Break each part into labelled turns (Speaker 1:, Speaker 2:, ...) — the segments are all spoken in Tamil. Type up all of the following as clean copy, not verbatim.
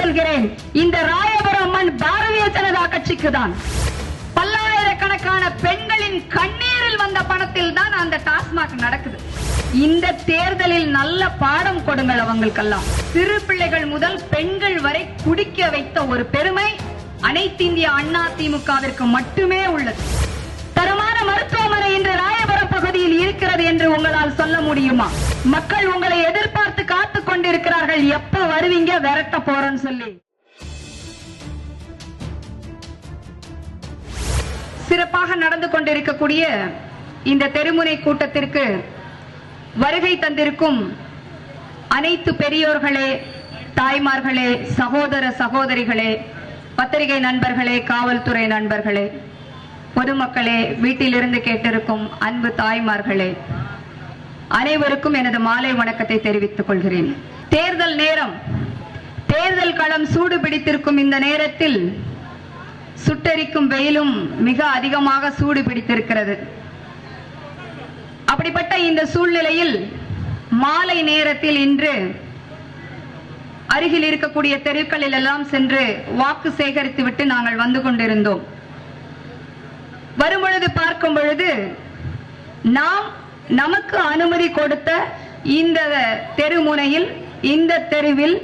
Speaker 1: சொல்கிறேன், இந்த ராயபுரம் மண் பாரதிய ஜனதா கட்சிக்கு தான். பல்லாயிரக்கணக்கான பெண்களின் கண்ணீரில் வந்த பணத்தில் தான் அந்த டாஸ்மாக் நடக்குது. இந்த தேர்தலில் நல்ல பாடம் கொடுங்கள் அவங்களுக்கெல்லாம். சிறு பிள்ளைகள் முதல் பெண்கள் வரை குடிக்க வைத்த ஒரு பெருமை அனைத்து இந்திய அண்ணா திமுகவிற்கு மட்டுமே உள்ளது. தரமான மருத்துவமனை இன்று ராயபுரம் பகுதியில் இருக்கிறது என்று உங்களால் சொல்ல முடியுமா? மக்கள் உங்களை எதிர்பார்த்து காத்துக் கொண்டிருக்கிறார்கள், எப்ப வருவீங்க விரட்ட போறோன்னு சொல்லி. சிறப்பாக நடந்து கொண்டிருக்கக்கூடிய இந்த தெருமுனை கூட்டத்திற்கு வருகை தந்திருக்கும் அனைத்து பெரியோர்களே, தாய்மார்களே, சகோதர சகோதரிகளே, பத்திரிகை நண்பர்களே, காவல்துறை நண்பர்களே, பொதுமக்களே, வீட்டிலிருந்து கேட்டிருக்கும் அன்பு தாய்மார்களே, அனைவருக்கும் எனது மாலை வணக்கத்தை தெரிவித்துக் கொள்கிறேன். தேர்தல் நேரம், தேர்தல் களம் சூடு பிடித்திருக்கும் இந்த நேரத்தில் சுட்டெரிக்கும் வெயிலும் மிக அதிகமாக சூடு பிடித்திருக்கிறது. அப்படிப்பட்ட இந்த சூழ்நிலையில் மாலை நேரத்தில் இன்று அருகில் இருக்கக்கூடிய தெருக்களில் எல்லாம் சென்று வாக்கு சேகரித்து விட்டு நாங்கள் வந்து கொண்டிருந்தோம். வரும்பொழுது பார்க்கும் பொழுது நாம் நமக்கு அனுமதி கொடுத்த இந்த தெருமுனையில், இந்த தெருவில்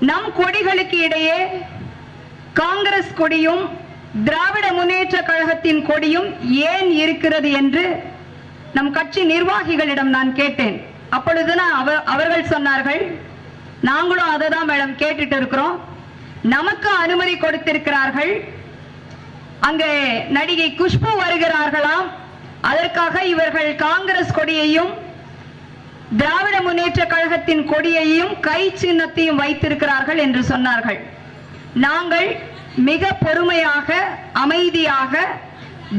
Speaker 1: நம் கொடிகளுக்கு இடையே காங்கிரஸ் கொடியும் திராவிட முன்னேற்ற கழகத்தின் கொடியும் ஏன் இருக்கிறது என்று நம் கட்சி நிர்வாகிகளிடம் நான் கேட்டேன். அப்பொழுது அவர்கள் சொன்னார்கள், நாங்களும் அதை தான் மேடம் கேட்டுட்டு இருக்கிறோம், நமக்கு அனுமதி கொடுத்திருக்கிறார்கள், அங்கே நடிகை குஷ்பு வருகிறார்களாம், அதற்காக இவர்கள் காங்கிரஸ் கொடியையும் திராவிட முன்னேற்ற கழகத்தின் கொடியையும் கை சின்னத்தையும் வைத்திருக்கிறார்கள் என்று சொன்னார்கள். நாங்கள் மிக பொறுமையாக அமைதியாக,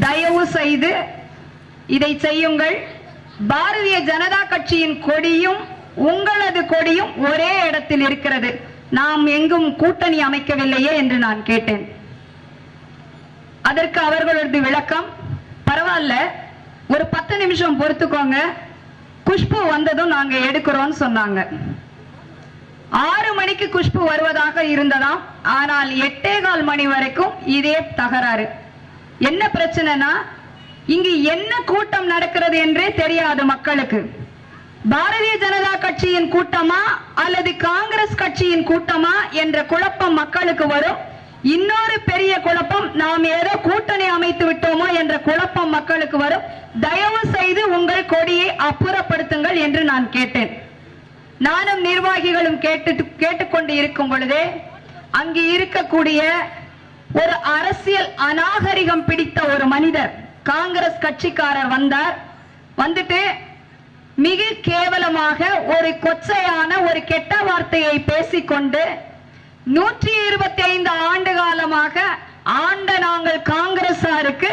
Speaker 1: தயவு செய்து இதை செய்யுங்கள், பாரதிய ஜனதா கட்சியின் கொடியும் உங்களது கொடியும் ஒரே இடத்தில் இருக்கிறது, நாம் எங்கும் கூட்டணி அமைக்கவில்லையே என்று நான் கேட்டேன். அதற்கு அவர்களது விளக்கம், பரவாயில்ல ஒரு 10 நிமிஷம் பொறுத்துக்கோங்க, குஷ்பு வந்ததும் நாங்க எடுக்கிறோம் சொன்னாங்க. 6 மணிக்கு குஷ்பு வருவதாக இருந்ததாம், ஆனால் 8:15 மணி வரைக்கும் இதே தகராறு. என்ன பிரச்சனைனா, இங்கு என்ன கூட்டம் நடக்கிறது என்றே தெரியாது மக்களுக்கு. பாரதிய ஜனதா கட்சியின் கூட்டமா அல்லது காங்கிரஸ் கட்சியின் கூட்டமா என்ற குழப்பம் மக்களுக்கு வரும். இன்னொரு பெரிய குழப்பம், நாம் ஏதோ கூட்டணி அமைத்து விட்டோமோ என்ற குழப்பம் மக்களுக்கு வரும். தயவு செய்து உங்கள் கொடியை அப்புறப்படுத்துங்கள் என்று நான் கேட்டேன். நானும் நிர்வாகிகளும் கேட்டுக்கொண்டு இருக்கும் பொழுதே அங்கு இருக்கக்கூடிய ஒரு அரசியல் அநாகரிகம் பிடித்த ஒரு மனிதர், காங்கிரஸ் கட்சிக்காரர் வந்தார். வந்துட்டு மிக கேவலமாக ஒரு கொச்சையான ஒரு கெட்ட வார்த்தையை பேசிக்கொண்டு 125 ஆண்டு காலமாக ஆண்ட நாங்கள் காங்கிரசாருக்கு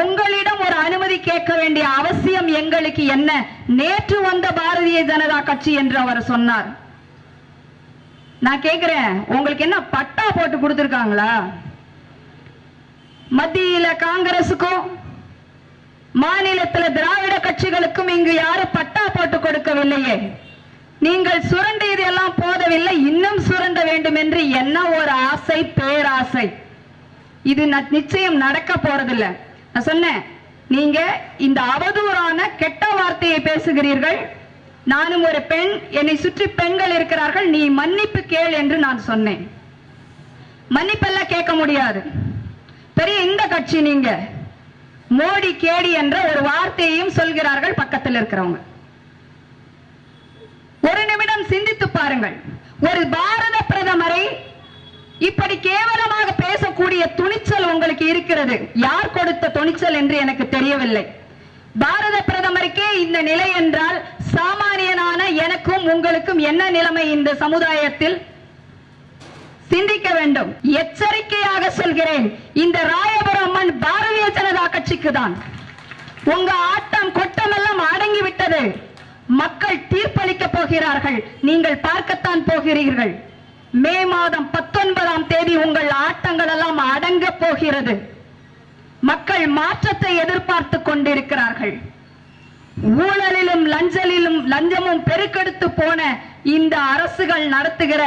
Speaker 1: உங்களிடம் ஒரு அனுமதி கேட்க வேண்டிய அவசியம் எங்களுக்கு என்ன, நேற்று வந்த பாரதிய ஜனதா கட்சி என்று அவர் சொன்னார். நான் கேட்கிறேன், உங்களுக்கு என்ன பட்டா போட்டு கொடுத்திருக்காங்களா? மத்தியில காங்கிரசுக்கும் மாநிலத்தில் திராவிட கட்சிகளுக்கும் இங்கு யாரும் பட்டா போட்டு கொடுக்கவில்லையே. நீங்கள் சுரண்டியது எல்லாம் போதவில்லை, இன்னும் சுரண்ட வேண்டும் என்று என்ன ஒரு ஆசை, பேராசை. இது நிச்சயம் நடக்க போறதில்லை. நான் சொன்னேன், நீங்க இந்த அவதூறான கெட்ட வார்த்தையை பேசுகிறீர்கள், நானும் ஒரு பெண், என்னை சுற்றி பெண்கள் இருக்கிறார்கள், நீ மன்னிப்பு கேள் என்று நான் சொன்னேன். மன்னிப்பெல்லாம் கேட்க முடியாது, பெரிய இந்த கட்சி நீங்க, மோடி கேடி என்ற ஒரு வார்த்தையையும் சொல்கிறார்கள் பக்கத்தில் இருக்கிறவங்க. ஒரு நிமிடம் சிந்தித்து பாருங்கள், ஒரு பாரத பிரதமரை இப்படி கேவலமாக பேசக்கூடிய துணிச்சல் உங்களுக்கு இருக்கிறது. யார் கொடுத்த துணிச்சல் என்று எனக்கு தெரியவில்லை. பாரத பிரதமருக்கே இந்த நிலை என்றால் சாமானியனான எனக்கும் உங்களுக்கும் என்ன நிலைமை இந்த சமுதாயத்தில்? சிந்திக்க வேண்டும். எச்சரிக்கையாக சொல்கிறேன், இந்த ராயபுரம் மண் பாரதிய ஜனதா கட்சிக்கு தான். உங்க ஆட்டம் கொட்டமெல்லாம் அடங்கிவிட்டது. மக்கள் தீர்ப்பளிக்க போகிறார்கள், நீங்கள் பார்க்கத்தான் போகிறீர்கள். மே மாதம் 19ஆம் தேதி உங்கள் ஆட்டங்கள் எல்லாம் அடங்க போகிறது. மக்கள் மாற்றத்தை எதிர்பார்த்து கொண்டிருக்கிறார்கள். ஊழலிலும் லஞ்சமும் பெருக்கெடுத்து போன இந்த அரசுகள் நடத்துகிற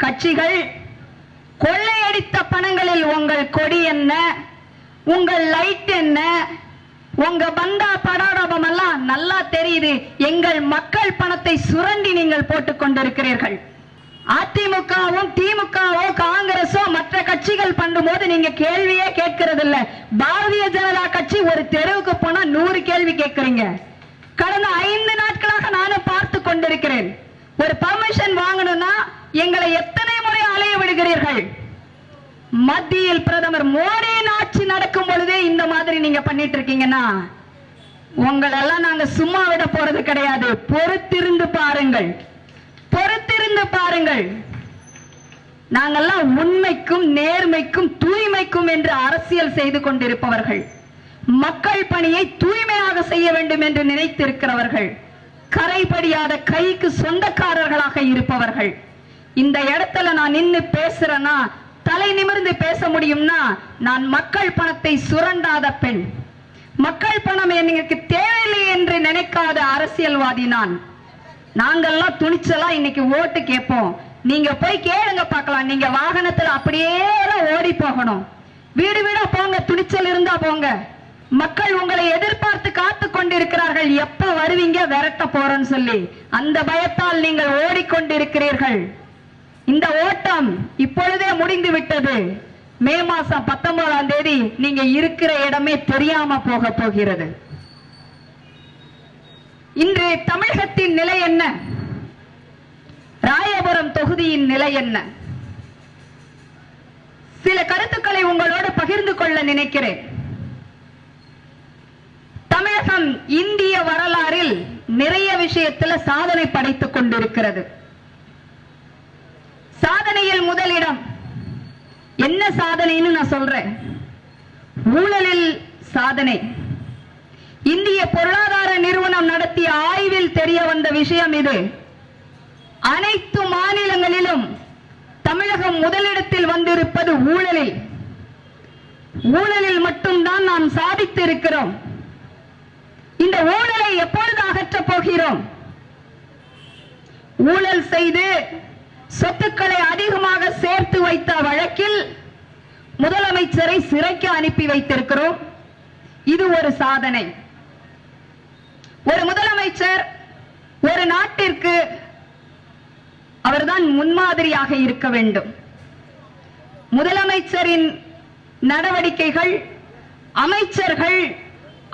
Speaker 1: கட்சிகள் கொள்ளையடித்த பணங்களில் உங்கள் கொடி என்ன, உங்கள் லைட் என்ன, உங்க பந்தா படாடபம் எல்லாம் நல்லா தெரியுது. எங்கள் மக்கள் பணத்தை சுரண்டி நீங்கள் போட்டுக் கொண்டிருக்கிறீர்கள். அதிமுகவும் திமுகவும் காங்கிரஸோ மற்ற கட்சிகள் பண்ணும்போது நீங்க கேள்வியே கேட்கறது இல்ல. பாரதிய ஜனதா கட்சி ஒரு தெருவுக்கு போனா 100 கேள்வி கேட்கறீங்க. கடந்த 5 நாட்களாக நானும் பார்த்து கொண்டிருக்கிறேன். ஒரு பர்மிஷன் வாங்கணும்னா எங்களை எத்தனை முறை அலைய விடுகிறீர்கள். மத்தியில் பிரதமர் மோடியின் ஆட்சி நடக்கும் பொழுதே இந்த மாதிரி நீங்க பண்ணிட்டு இருக்கீங்கன்னா உங்களெல்லாம் நாங்க சும்மா விட போறது கிடையாது. பொறுத்திருந்து பாருங்கள், பொறுத்திருந்து பாருங்கள். நாங்கெல்லாம் உண்மைக்கும் நேர்மைக்கும் தூய்மைக்கும் என்று அரசியல் செய்து கொண்டிருப்பவர்கள், மக்கள் பணியை தூய்மையாக செய்ய வேண்டும் என்று நினைத்திருக்கிறவர்கள், கரைபடியாத கைக்கு சொந்தக்காரர்களாக இருப்பவர்கள். இந்த இடத்துல நான் நின்று பேசுறேன்னா, தலை நிமிர்ந்து பேச முடியும்னா, நான் மக்கள் பணத்தை சுரண்டாத பெண், மக்கள் பணம் எனக்கு தேவையில்லை என்று நினைக்காத அரசியல்வாதி நான். நாங்கெல்லாம் துணிச்சலா இன்னைக்கு ஓட்டு கேட்போம். நீங்க போய் கேளுங்க பார்க்கலாம். நீங்க வாகனத்துல அப்படியே ஓடி போகணும். வீடு வீடா போங்க, துணிச்சல் இருந்தா போங்க. மக்கள் உங்களை எதிர்பார்த்து காத்து கொண்டிருக்கிறார்கள். எப்ப வருவீங்க, விரட்ட போறோன்னு சொல்லி அந்த பயத்தால் நீங்கள் ஓடிக்கொண்டிருக்கிறீர்கள். இந்த ஓட்டம் இப்பொழுதே முடிந்து விட்டது. மே மாசம் 19ஆம் தேதி நீங்க இருக்கிற இடமே தெரியாம போக போகிறது. இன்று தமிழகத்தின் நிலை என்ன, ராயபுரம் தொகுதியின் நிலை என்ன, சில கருத்துக்களை உங்களோடு பகிர்ந்து கொள்ள நினைக்கிறேன். தமிழகம் இந்திய வரலாறில் நிறைய விஷயத்தில் சாதனை படைத்துக் கொண்டிருக்கிறது. சாதனையில் முதலிடம். என்ன சாதனைன்னு நான் சொல்றேன். ஊழலில் சாதனை. இந்திய பொருளாதார நிறுவனம் நடத்திய ஆய்வில் தெரிய வந்த விஷயம் இது. அனைத்து மாநிலங்களிலும் தமிழகம் முதலிடத்தில் வந்திருப்பது ஊழலில். ஊழலில் மட்டும்தான் நாம் சாதித்து இருக்கிறோம். இந்த ஊழலை எப்பொழுது அகற்றப் போகிறோம்? ஊழல் செய்து சொத்துக்களை அதிகமாக சேர்த்து வைத்த வழக்கில் முதலமைச்சரை சிறைக்கு அனுப்பி வைத்திருக்கிறோம். இது ஒரு சாதனை. ஒரு முதலமைச்சர் ஒரு நாட்டிற்கு அவர்தான் முன்மாதிரியாக இருக்க வேண்டும். முதலமைச்சரின் நடவடிக்கைகள், அமைச்சர்கள்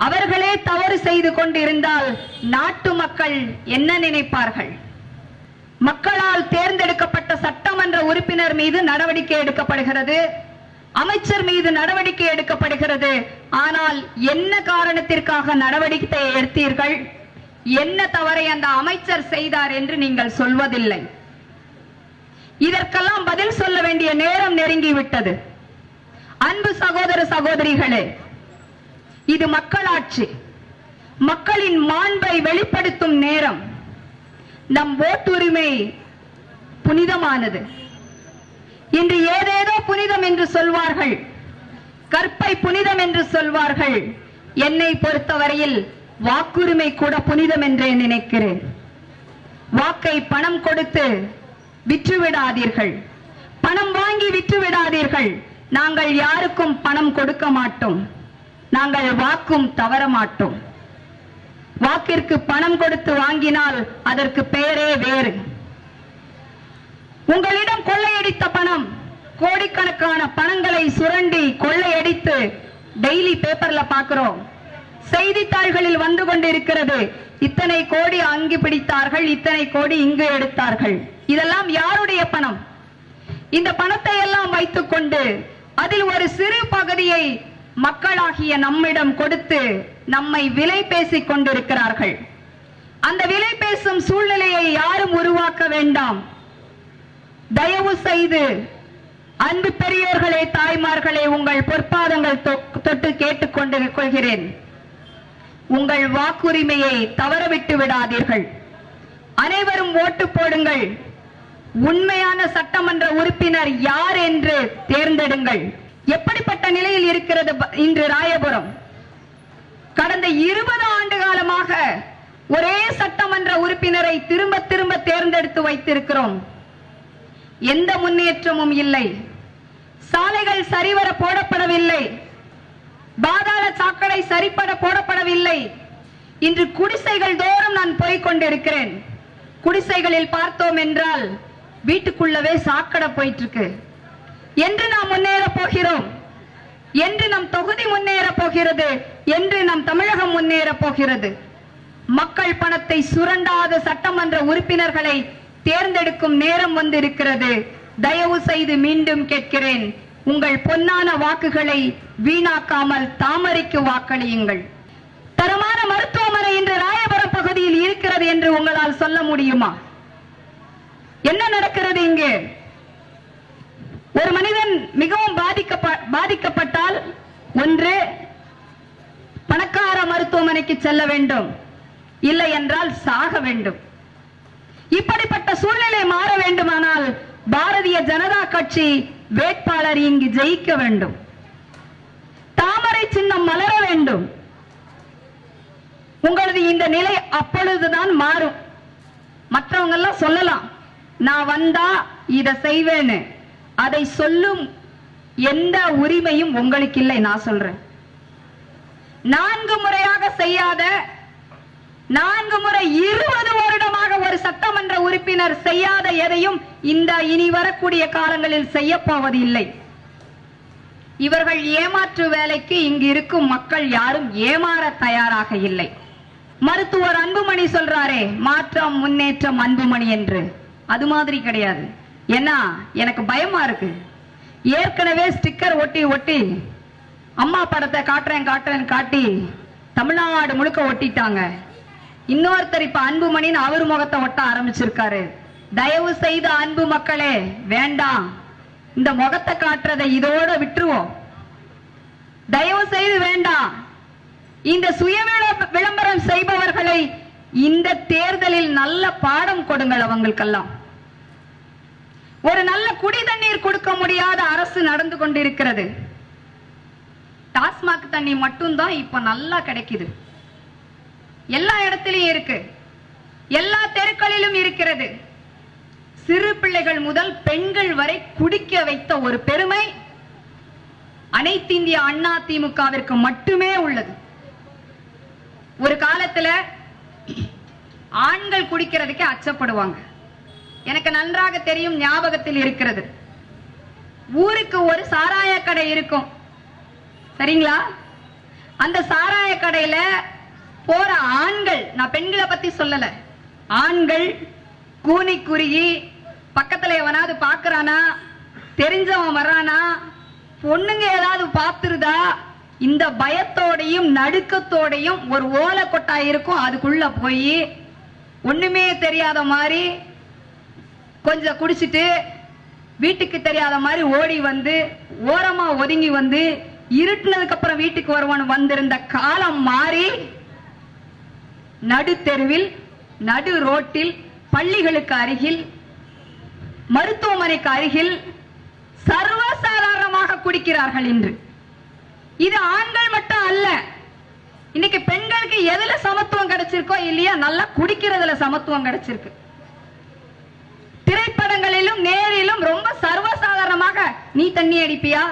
Speaker 1: அவர்களே தவறு செய்து கொண்டிருந்தால் நாட்டு மக்கள் என்ன நினைப்பார்கள்? மக்களால் தேர்ந்தெடுக்கப்பட்ட சட்டமன்ற உறுப்பினர் மீது நடவடிக்கை எடுக்கப்படுகிறது, அமைச்சர் மீது நடவடிக்கை எடுக்கப்படுகிறது. ஆனால் என்ன காரணத்திற்காக நடவடிக்கை எடுத்தீர்கள், என்ன தவறை அந்த அமைச்சர் செய்தார் என்று நீங்கள் சொல்வதில்லை. இதற்கெல்லாம் பதில் சொல்ல வேண்டிய நேரம் நெருங்கிவிட்டது. அன்பு சகோதர சகோதரிகளே, இது மக்களாட்சி, மக்களின் மாண்பை வெளிப்படுத்தும் நேரம். நம் ஓட்டுரிமை புனிதமானது. இன்று ஏதேதோ புனிதம் என்று சொல்வார்கள், கற்பை புனிதம் என்று சொல்வார்கள். என்னை பொறுத்தவரையில் வாக்குரிமை கூட புனிதம் என்றே நினைக்கிறேன். வாக்கை பணம் கொடுத்து விற்றுவிடாதீர்கள், பணம் வாங்கி விற்றுவிடாதீர்கள். நாங்கள் யாருக்கும் பணம் கொடுக்க மாட்டோம், நாங்கள் வாக்கும் தவற மாட்டோம். வாக்கிற்கு பணம் கொடுத்து வாங்கினால் அதற்கு பெயரே வேறு. உங்களிடம் கொள்ளையடித்த பணம், கோடிக்கணக்கான பணங்களை சுரண்டி கொள்ளையடித்து டெய்லி பேப்பர்ல பார்க்கிறோம், செய்தித்தாள்களில் வந்து கொண்டிருக்கிறது. இத்தனை கோடி அங்கு பிடித்தார்கள், இத்தனை கோடி இங்கு எடுத்தார்கள். இதெல்லாம் யாருடைய பணம்? இந்த பணத்தை எல்லாம் வைத்துக் கொண்டு அதில் ஒரு சிறு பகுதியை மக்களாகிய நம்மிடம் கொடுத்து நம்மை விலை பேசிக் கொண்டிருக்கிறார்கள். அந்த விலை பேசும் சூழ்நிலையை யாரும் உருவாக்க வேண்டாம். தயவு செய்து அன்பு பெரியோர்களே, தாய்மார்களே, உங்கள் பொற்பாதங்கள் தொட்டு கேட்டுக்கொண்டு கொள்கிறேன். உங்கள் வாக்குரிமையை தவறவிட்டு விடாதீர்கள். அனைவரும் ஓட்டு போடுங்கள். உண்மையான சட்டமன்ற உறுப்பினர் யார் என்று தேர்ந்தெடுங்கள். எப்படிப்பட்ட நிலையில் இருக்கிறது இன்று ராயபுரம்? கடந்த 20 ஆண்டு காலமாக ஒரே சட்டமன்ற உறுப்பினரை திரும்ப திரும்ப தேர்ந்தெடுத்து வைத்திருக்கிறோம். எந்த முன்னேற்றமும் இல்லை. சாலைகள் சரிவர போடப்படவில்லை, பாதாள சாக்கடை சரிப்பட போடப்படவில்லை. இன்று குடிசைகள் தோறும் நான் போய்க் கொண்டிருக்கிறேன். குடிசைகளில் பார்த்தோம் என்றால் வீட்டுக்குள்ளவே சாக்கடை போயிட்டு இருக்கு. என்று நாம் முன்னேற போகிறோம், என்று நம் தொகுதி முன்னேற போகிறது, என்று நம் தமிழகம் முன்னேற போகிறது. மக்கள் பணத்தை சுரண்டாத சட்டமன்ற உறுப்பினர்களை தேர்ந்தெடுக்கும் நேரம் வந்திருக்கிறது. தயவு செய்து மீண்டும் கேட்கிறேன், உங்கள் பொன்னான வாக்குகளை வீணாக்காமல் தாமரைக்கு வாக்களியுங்கள். தரமான மருத்துவமனை இன்று ராயபுரம் பகுதியில் இருக்கிறது என்று உங்களால் சொல்ல முடியுமா? என்ன நடக்கிறது இங்கே? ஒரு மனிதன் மிகவும் பாதிக்கப்பட்டால் ஒன்று பணக்கார மருத்துவமனைக்கு செல்ல வேண்டும், இல்லை என்றால் சாக வேண்டும். இப்படிப்பட்ட சூழ்நிலை மாற வேண்டுமானால் பாரதிய ஜனதா கட்சி வேட்பாளர் இங்கு ஜெயிக்க வேண்டும். தாமரை சின்னம் மலர வேண்டும். உங்களது இந்த நிலை அப்பொழுதுதான் மாறும். மற்றவங்க எல்லாம் சொல்லலாம், நான் வந்தா இதை செய்வேன்னு, அதை சொல்லும் எந்த உரிமையும் உங்களுக்கு இல்லை. நான் சொல்றேன், 4 முறையாக செய்யாத, 4 முறை 20 வருடமாக ஒரு சட்டமன்ற உறுப்பினர் செய்யாத எதையும் இந்த இனி வரக்கூடிய காலங்களில் செய்ய போவது இல்லை. இவர்கள் ஏமாற்று வேலைக்கு இங்கு இருக்கும் மக்கள் யாரும் ஏமாற தயாராக இல்லை. மருத்துவர் அன்புமணி சொல்றாரே, மாற்றம் முன்னேற்றம் அன்புமணி என்று, அது மாதிரி கிடையாது. ஏன்னா எனக்கு பயமா இருக்கு. ஏற்கனவே ஸ்டிக்கர் ஒட்டி ஒட்டி அம்மா படத்தை காட்டுறேன் காட்டி தமிழ்நாடு முழுக்க ஒட்டிட்டாங்க. இன்னொருத்தர் இப்ப அன்புமணின்னு அவர் முகத்தை ஒட்ட ஆரம்பிச்சிருக்காரு. தயவு செய்து அன்பு மக்களே, வேண்டாம், இந்த முகத்தை காட்டுறதை இதோட விட்டுருவோம். தயவு செய்து வேண்டாம். இந்த சுய விளம்பரம் செய்பவர்களை இந்த தேர்தலில் நல்ல பாடம் கொடுங்கள். அவங்களுக்கெல்லாம் ஒரு நல்ல குடி தண்ணீர் கொடுக்க முடியாத அரசு நடந்து கொண்டிருக்கிறது. டாஸ்மாக் தண்ணி மட்டும்தான் இப்ப நல்லா கிடைக்குது. எல்லா இடத்திலும் இருக்கு, எல்லா தெருக்களிலும் இருக்கிறது. சிறு பிள்ளைகள் முதல் பெண்கள் வரை குடிக்க வைத்த ஒரு பெருமை அனைத்து இந்திய அண்ணா திமுகவிற்கு மட்டுமே உள்ளது. ஒரு காலத்துல ஆண்கள் குடிக்கிறதுக்கே அச்சப்படுவாங்க. எனக்கு நன்றாக தெரியும், ஞாபகத்தில் இருக்கிறது. ஊருக்கு ஒரு சாராய கடை இருக்கும், சரிங்களா? அந்த சாராய கடையில போற ஆண்கள், நான் பெண்களை பத்தி சொல்லல, ஆண்கள் கூனி குறுகி பக்கத்துல எவனாவது பாக்குறானா, தெரிஞ்சவன் வரானா, பொண்ணுங்க ஏதாவது பாத்துருதா, இந்த பயத்தோடையும் நடுக்கத்தோடையும் ஒரு ஓலை கொட்டா இருக்கும், அதுக்குள்ள போய் ஒண்ணுமே தெரியாத மாதிரி கொஞ்சம் குடிச்சிட்டு வீட்டுக்கு தெரியாத மாதிரி ஓடி வந்து ஓரமா ஒதுங்கி வந்து இருட்டினதுக்கு அப்புறம் வீட்டுக்கு வருவான் வந்திருந்த காலம் மாறி நடு தெருவில், நடு ரோட்டில், பள்ளிகளுக்கு அருகில், மருத்துவமனைக்கு அருகில் சர்வசாதாரணமாக குடிக்கிறார்கள் இன்று. இது ஆண்கள் மட்டும் அல்ல, இன்னைக்கு பெண்களுக்கு எதுல சமத்துவம் கிடைச்சிருக்கோ இல்லையா, நல்லா குடிக்கிறதுல சமத்துவம் கிடைச்சிருக்கு. திரைப்படங்களிலும் நேரிலும் ரொம்ப சர்வசாதாரணமாக, நீ தண்ணி அடிப்பியா,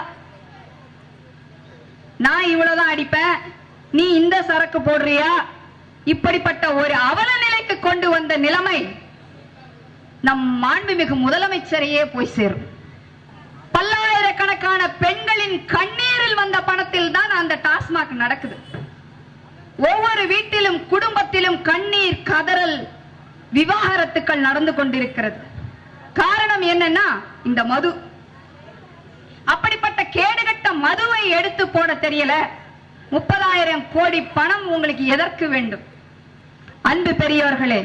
Speaker 1: நான் இவ்வளவுதான் அடிப்பேன், நீ இந்த சரக்கு போடுறியா, இப்படிப்பட்ட ஒரு அவல நிலைக்கு கொண்டு வந்த நிலைமை நம் மாண்புமிகு முதலமைச்சரையே போய் சேரும். பல்லாயிரக்கணக்கான பெண்களின் கண்ணீரில் வந்த பணத்தில் தான் அந்த டாஸ்மாக் நடக்குது. ஒவ்வொரு வீட்டிலும் குடும்பத்திலும் கண்ணீர் கதறல், விவாகரத்துக்கள் நடந்து கொண்டிருக்கிறது. காரணம் என்னன்னா இந்த மது. அப்படிப்பட்ட கேடுகட்ட மதுவை எடுத்து போட தெரியல. 30,000 கோடி பணம் உங்களுக்கு எதற்கு வேண்டும்? அன்பு பெரியவர்களே,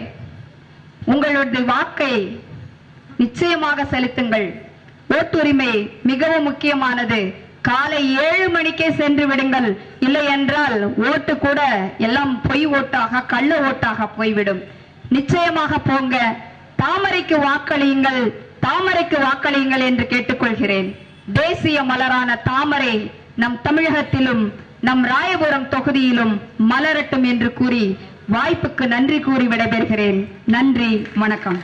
Speaker 1: உங்களுடைய வாக்கை நிச்சயமாக செலுத்துங்கள். ஓட்டுரிமை மிகவும் முக்கியமானது. காலை 7 மணிக்கே சென்று விடுங்கள். இல்லை என்றால் ஓட்டு கூட எல்லாம் பொய் ஓட்டாக, கள்ள ஓட்டாக போய்விடும். நிச்சயமாக போங்க, தாமரைக்கு வாக்களியுங்கள், தாமரைக்கு வாக்களியுங்கள் என்று கேட்டுக்கொள்கிறேன். தேசிய மலரான தாமரை நம் தமிழகத்திலும் நம் ராயபுரம் தொகுதியிலும் மலரட்டும் என்று கூறி வாய்ப்புக்கு நன்றி கூறி விடைபெறுகிறேன். நன்றி, வணக்கம்.